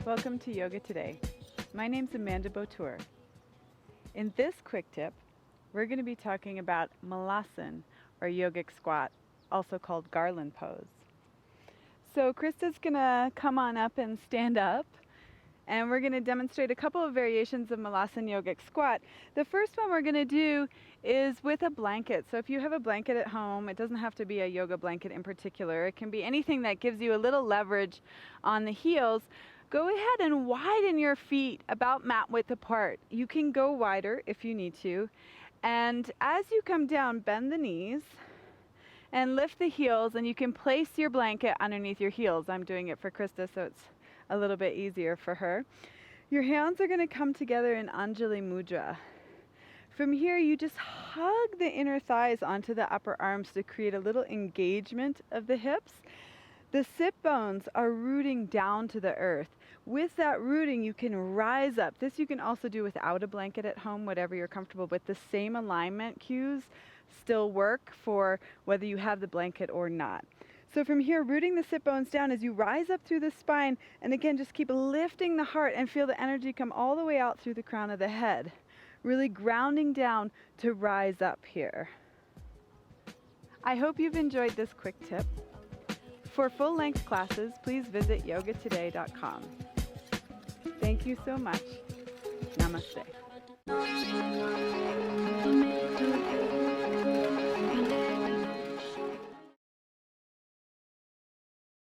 Welcome to Yoga Today. My name's Amanda Botur. In this quick tip, we're going to be talking about Malasana, or yogic squat, also called garland pose. So Krista's going to come on up and stand up, and we're going to demonstrate a couple of variations of Malasana yogic squat. The first one we're going to do is with a blanket. So if you have a blanket at home, it doesn't have to be a yoga blanket in particular. It can be anything that gives you a little leverage on the heels. Go ahead and widen your feet about mat width apart. You can go wider if you need to. And as you come down, bend the knees and lift the heels, and you can place your blanket underneath your heels. I'm doing it for Krista, so it's a little bit easier for her. Your hands are going to come together in Anjali Mudra. From here, you just hug the inner thighs onto the upper arms to create a little engagement of the hips. The sit bones are rooting down to the earth. With that rooting, you can rise up. This you can also do without a blanket at home, whatever you're comfortable with. The same alignment cues still work for whether you have the blanket or not. So from here, rooting the sit bones down as you rise up through the spine, and again, just keep lifting the heart and feel the energy come all the way out through the crown of the head. Really grounding down to rise up here. I hope you've enjoyed this quick tip. For full-length classes, please visit YogaToday.com. Thank you so much. Namaste.